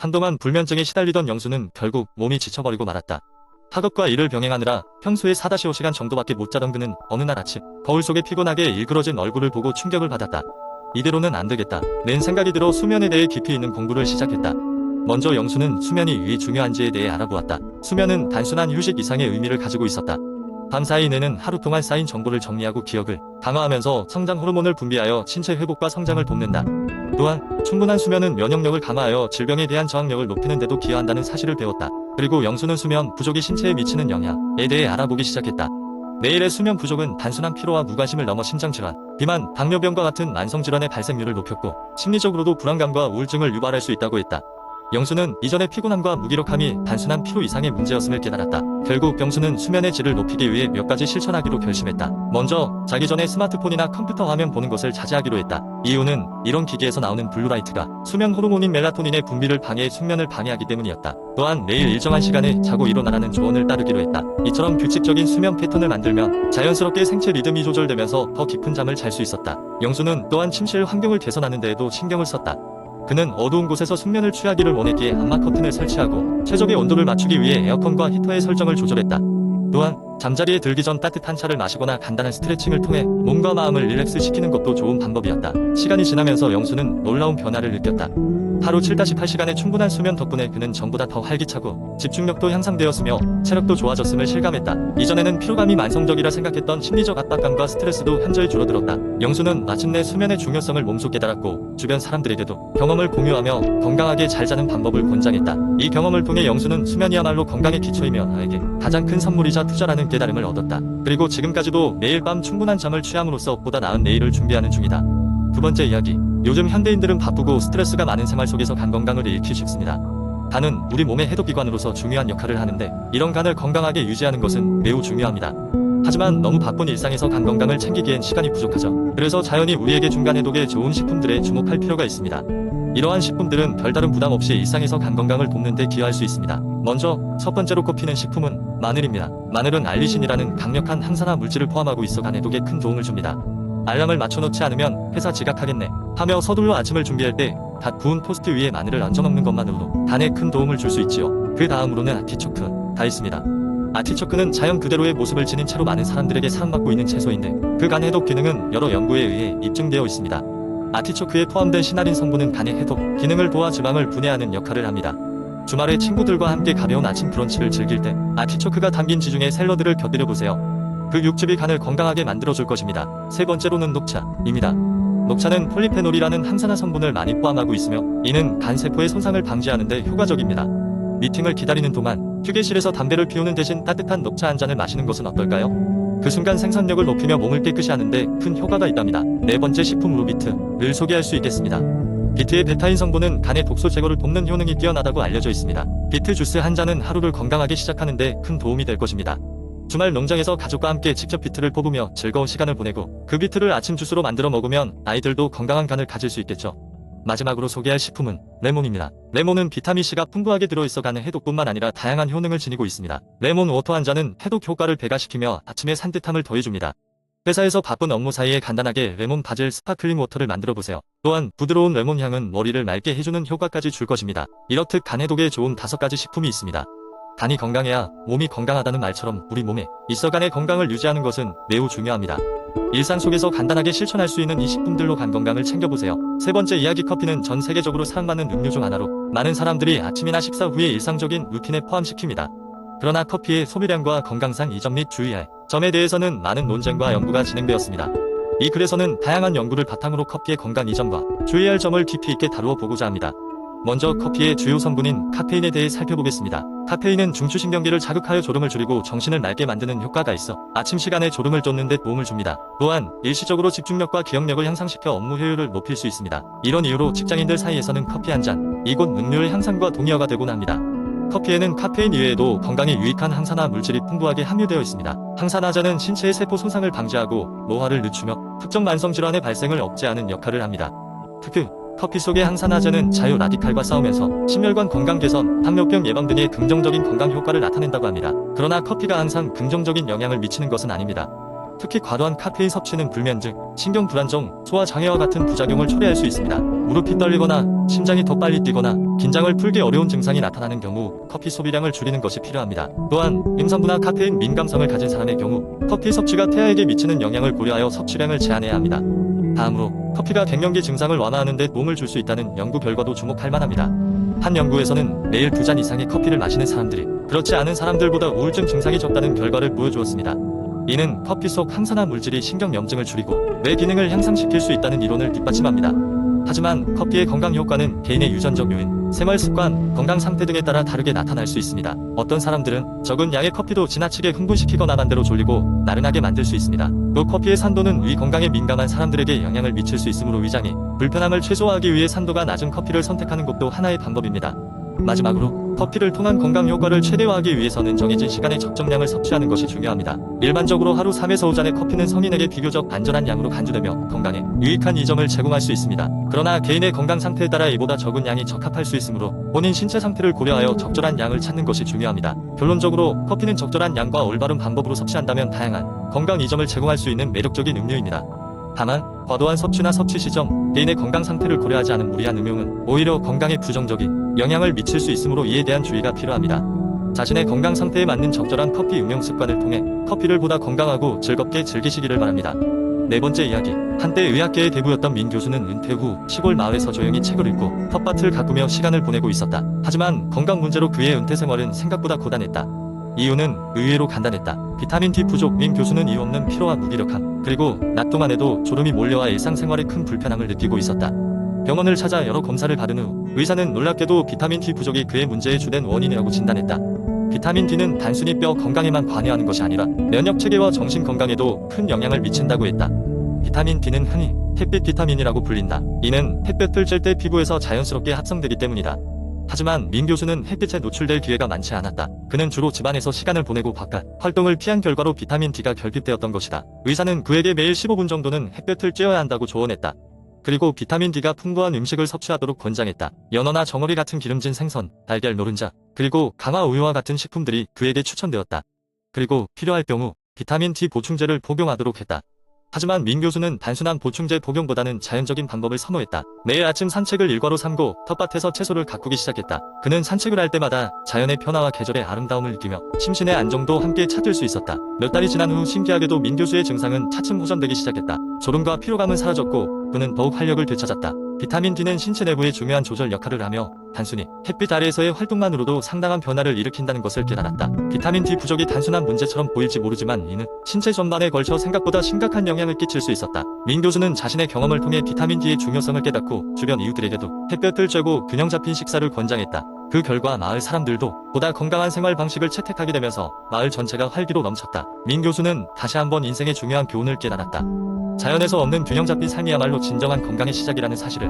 한동안 불면증에 시달리던 영수는 결국 몸이 지쳐버리고 말았다. 학업과 일을 병행하느라 평소에 4-5시간 정도밖에 못 자던 그는 어느 날 아침 거울 속에 피곤하게 일그러진 얼굴을 보고 충격을 받았다. 이대로는 안 되겠다. 낸 생각이 들어 수면에 대해 깊이 있는 공부를 시작했다. 먼저 영수는 수면이 왜 중요한지에 대해 알아보았다. 수면은 단순한 휴식 이상의 의미를 가지고 있었다. 밤사이 뇌는 하루 동안 쌓인 정보를 정리하고 기억을 강화하면서 성장 호르몬을 분비하여 신체 회복과 성장을 돕는다. 또한 충분한 수면은 면역력을 강화하여 질병에 대한 저항력을 높이는 데도 기여한다는 사실을 배웠다. 그리고 영수는 수면 부족이 신체에 미치는 영향에 대해 알아보기 시작했다. 매일의 수면 부족은 단순한 피로와 무관심을 넘어 심장질환, 비만, 당뇨병과 같은 만성질환의 발생률을 높였고 심리적으로도 불안감과 우울증을 유발할 수 있다고 했다. 영수는 이전의 피곤함과 무기력함이 단순한 피로 이상의 문제였음을 깨달았다. 결국 영수는 수면의 질을 높이기 위해 몇 가지 실천하기로 결심했다. 먼저 자기 전에 스마트폰이나 컴퓨터 화면 보는 것을 자제하기로 했다. 이유는 이런 기기에서 나오는 블루라이트가 수면 호르몬인 멜라토닌의 분비를 방해해 숙면을 방해하기 때문이었다. 또한 매일 일정한 시간에 자고 일어나라는 조언을 따르기로 했다. 이처럼 규칙적인 수면 패턴을 만들면 자연스럽게 생체 리듬이 조절되면서 더 깊은 잠을 잘 수 있었다. 영수는 또한 침실 환경을 개선하는 데에도 신경을 썼다. 그는 어두운 곳에서 숙면을 취하기를 원했기에 암막 커튼을 설치하고 최적의 온도를 맞추기 위해 에어컨과 히터의 설정을 조절했다. 또한 잠자리에 들기 전 따뜻한 차를 마시거나 간단한 스트레칭을 통해 몸과 마음을 릴렉스 시키는 것도 좋은 방법이었다. 시간이 지나면서 영수는 놀라운 변화를 느꼈다. 하루 7-8시간의 충분한 수면 덕분에 그는 전보다 더 활기차고 집중력도 향상되었으며 체력도 좋아졌음을 실감했다. 이전에는 피로감이 만성적이라 생각했던 심리적 압박감과 스트레스도 현저히 줄어들었다. 영수는 마침내 수면의 중요성을 몸소 깨달았고 주변 사람들에게도 경험을 공유하며 건강하게 잘 자는 방법을 권장했다. 이 경험을 통해 영수는 수면이야말로 건강의 기초이며 나에게 가장 큰 선물이자 투자라는 깨달음을 얻었다. 그리고 지금까지도 매일 밤 충분한 잠을 취함으로써 보다 나은 내일을 준비하는 중이다. 두 번째 이야기. 요즘 현대인들은 바쁘고 스트레스가 많은 생활 속에서 간 건강을 잃기 쉽습니다. 간은 우리 몸의 해독기관으로서 중요한 역할을 하는데 이런 간을 건강하게 유지하는 것은 매우 중요합니다. 하지만 너무 바쁜 일상에서 간 건강을 챙기기엔 시간이 부족하죠. 그래서 자연이 우리에게 준 간 해독에 좋은 식품들에 주목할 필요가 있습니다. 이러한 식품들은 별다른 부담 없이 일상에서 간 건강을 돕는 데 기여할 수 있습니다. 먼저 첫 번째로 꼽히는 식품은 마늘입니다. 마늘은 알리신이라는 강력한 항산화 물질을 포함하고 있어 간 해독에 큰 도움을 줍니다. 알람을 맞춰놓지 않으면 회사 지각하겠네 하며 서둘러 아침을 준비할 때 갓 구운 토스트 위에 마늘을 얹어 먹는 것만으로도 간에 큰 도움을 줄 수 있지요. 그 다음으로는 아티초크가 있습니다. 아티초크는 자연 그대로의 모습을 지닌 채로 많은 사람들에게 사랑받고 있는 채소인데 그 간 해독 기능은 여러 연구에 의해 입증되어 있습니다. 아티초크에 포함된 시나린 성분은 간의 해독 기능을 도와 지방을 분해하는 역할을 합니다. 주말에 친구들과 함께 가벼운 아침 브런치를 즐길 때 아티초크가 담긴 지중해 샐러드를 곁들여 보세요. 그 육즙이 간을 건강하게 만들어줄 것입니다. 세 번째로는 녹차입니다. 녹차는 폴리페놀이라는 항산화 성분을 많이 포함하고 있으며 이는 간 세포의 손상을 방지하는 데 효과적입니다. 미팅을 기다리는 동안 휴게실에서 담배를 피우는 대신 따뜻한 녹차 한 잔을 마시는 것은 어떨까요? 그 순간 생산력을 높이며 몸을 깨끗이 하는데 큰 효과가 있답니다. 네 번째 식품으로 비트를 소개할 수 있겠습니다. 비트의 베타인 성분은 간의 독소 제거를 돕는 효능이 뛰어나다고 알려져 있습니다. 비트 주스 한 잔은 하루를 건강하게 시작하는 데 큰 도움이 될 것입니다. 주말 농장에서 가족과 함께 직접 비트를 뽑으며 즐거운 시간을 보내고 그 비트를 아침 주스로 만들어 먹으면 아이들도 건강한 간을 가질 수 있겠죠. 마지막으로 소개할 식품은 레몬입니다. 레몬은 비타민C가 풍부하게 들어있어 간의 해독뿐만 아니라 다양한 효능을 지니고 있습니다. 레몬 워터 한 잔은 해독 효과를 배가시키며 아침의 산뜻함을 더해줍니다. 회사에서 바쁜 업무 사이에 간단하게 레몬 바질 스파클링 워터를 만들어 보세요. 또한 부드러운 레몬 향은 머리를 맑게 해주는 효과까지 줄 것입니다. 이렇듯 간 해독에 좋은 5가지 식품이 있습니다. 간이 건강해야 몸이 건강하다는 말처럼 우리 몸에 있어 간의 건강을 유지하는 것은 매우 중요합니다. 일상 속에서 간단하게 실천할 수 있는 이 식품들로 간 건강을 챙겨보세요. 세 번째 이야기. 커피는 전 세계적으로 사랑받는 음료 중 하나로 많은 사람들이 아침이나 식사 후에 일상적인 루틴에 포함시킵니다. 그러나 커피의 소비량과 건강상 이점 및 주의할 점에 대해서는 많은 논쟁과 연구가 진행되었습니다. 이 글에서는 다양한 연구를 바탕으로 커피의 건강 이점과 주의할 점을 깊이 있게 다루어 보고자 합니다. 먼저 커피의 주요 성분인 카페인에 대해 살펴보겠습니다. 카페인은 중추신경계를 자극하여 졸음을 줄이고 정신을 맑게 만드는 효과가 있어 아침 시간에 졸음을 쫓는 데 도움을 줍니다. 또한 일시적으로 집중력과 기억력을 향상시켜 업무 효율을 높일 수 있습니다. 이런 이유로 직장인들 사이에서는 커피 한 잔, 이곳 능률 향상과 동의어가 되곤 합니다. 커피에는 카페인 이외에도 건강에 유익한 항산화 물질이 풍부하게 함유되어 있습니다. 항산화제는 신체의 세포 손상을 방지하고 노화를 늦추며 특정 만성 질환의 발생을 억제하는 역할을 합니다. 특히 커피 속의 항산화제는 자유 라디칼과 싸우면서 심혈관 건강 개선, 당뇨병 예방 등의 긍정적인 건강 효과를 나타낸다고 합니다. 그러나 커피가 항상 긍정적인 영향을 미치는 것은 아닙니다. 특히 과도한 카페인 섭취는 불면증, 신경 불안정, 소화 장애와 같은 부작용을 초래할 수 있습니다. 무릎이 떨리거나 심장이 더 빨리 뛰거나 긴장을 풀기 어려운 증상이 나타나는 경우 커피 소비량을 줄이는 것이 필요합니다. 또한 임산부나 카페인 민감성을 가진 사람의 경우 커피 섭취가 태아에게 미치는 영향을 고려하여 섭취량을 제한해야 합니다. 다음으로 커피가 갱년기 증상을 완화하는 데 도움을 줄 수 있다는 연구 결과도 주목할 만합니다. 한 연구에서는 매일 2잔 이상의 커피를 마시는 사람들이 그렇지 않은 사람들보다 우울증 증상이 적다는 결과를 보여주었습니다. 이는 커피 속 항산화 물질이 신경염증을 줄이고 뇌 기능을 향상시킬 수 있다는 이론을 뒷받침합니다. 하지만 커피의 건강 효과는 개인의 유전적 요인, 생활 습관, 건강 상태 등에 따라 다르게 나타날 수 있습니다. 어떤 사람들은 적은 양의 커피도 지나치게 흥분시키거나 반대로 졸리고 나른하게 만들 수 있습니다. 또 커피의 산도는 위 건강에 민감한 사람들에게 영향을 미칠 수 있으므로 위장이 불편함을 최소화하기 위해 산도가 낮은 커피를 선택하는 것도 하나의 방법입니다. 마지막으로 커피를 통한 건강 효과를 최대화하기 위해서는 정해진 시간에 적정량을 섭취하는 것이 중요합니다. 일반적으로 하루 3에서 5잔의 커피는 성인에게 비교적 안전한 양으로 간주되며 건강에 유익한 이점을 제공할 수 있습니다. 그러나 개인의 건강 상태에 따라 이보다 적은 양이 적합할 수 있으므로 본인 신체 상태를 고려하여 적절한 양을 찾는 것이 중요합니다. 결론적으로 커피는 적절한 양과 올바른 방법으로 섭취한다면 다양한 건강 이점을 제공할 수 있는 매력적인 음료입니다. 다만 과도한 섭취나 섭취 시점, 개인의 건강 상태를 고려하지 않은 무리한 음용은 오히려 건강에 부정적인 영향을 미칠 수 있으므로 이에 대한 주의가 필요합니다. 자신의 건강 상태에 맞는 적절한 커피 음용 습관을 통해 커피를 보다 건강하고 즐겁게 즐기시기를 바랍니다. 네 번째 이야기. 한때 의학계의 대부였던 민 교수는 은퇴 후 시골 마을에서 조용히 책을 읽고 텃밭을 가꾸며 시간을 보내고 있었다. 하지만 건강 문제로 그의 은퇴 생활은 생각보다 고단했다. 이유는 의외로 간단했다. 비타민 D 부족. 민 교수는 이유 없는 피로와 무기력함, 그리고 낮 동안에도 졸음이 몰려와 일상생활에 큰 불편함을 느끼고 있었다. 병원을 찾아 여러 검사를 받은 후 의사는 놀랍게도 비타민 D 부족이 그의 문제의 주된 원인이라고 진단했다. 비타민 D는 단순히 뼈 건강에만 관여하는 것이 아니라 면역 체계와 정신 건강에도 큰 영향을 미친다고 했다. 비타민 D는 흔히 햇빛 비타민이라고 불린다. 이는 햇볕을 쬐 때 피부에서 자연스럽게 합성되기 때문이다. 하지만 민 교수는 햇빛에 노출될 기회가 많지 않았다. 그는 주로 집안에서 시간을 보내고 바깥 활동을 피한 결과로 비타민 D가 결핍되었던 것이다. 의사는 그에게 매일 15분 정도는 햇볕을 쬐어야 한다고 조언했다. 그리고 비타민 D가 풍부한 음식을 섭취하도록 권장했다. 연어나 정어리 같은 기름진 생선, 달걀 노른자, 그리고 강화 우유와 같은 식품들이 그에게 추천되었다. 그리고 필요할 경우 비타민 D 보충제를 복용하도록 했다. 하지만 민 교수는 단순한 보충제 복용보다는 자연적인 방법을 선호했다. 매일 아침 산책을 일과로 삼고 텃밭에서 채소를 가꾸기 시작했다. 그는 산책을 할 때마다 자연의 변화와 계절의 아름다움을 느끼며 심신의 안정도 함께 찾을 수 있었다. 몇 달이 지난 후 신기하게도 민 교수의 증상은 차츰 호전되기 시작했다. 졸음과 피로감은 사라졌고 그는 더욱 활력을 되찾았다. 비타민 D는 신체 내부의 중요한 조절 역할을 하며 단순히 햇빛 아래에서의 활동만으로도 상당한 변화를 일으킨다는 것을 깨달았다. 비타민 D 부족이 단순한 문제처럼 보일지 모르지만 이는 신체 전반에 걸쳐 생각보다 심각한 영향을 끼칠 수 있었다. 민 교수는 자신의 경험을 통해 비타민 D의 중요성을 깨닫고 주변 이웃들에게도 햇볕을 쬐고 균형 잡힌 식사를 권장했다. 그 결과 마을 사람들도 보다 건강한 생활 방식을 채택하게 되면서 마을 전체가 활기로 넘쳤다. 민 교수는 다시 한번 인생의 중요한 교훈을 깨달았다. 자연에서 얻는 균형 잡힌 삶이야말로 진정한 건강의 시작이라는 사실을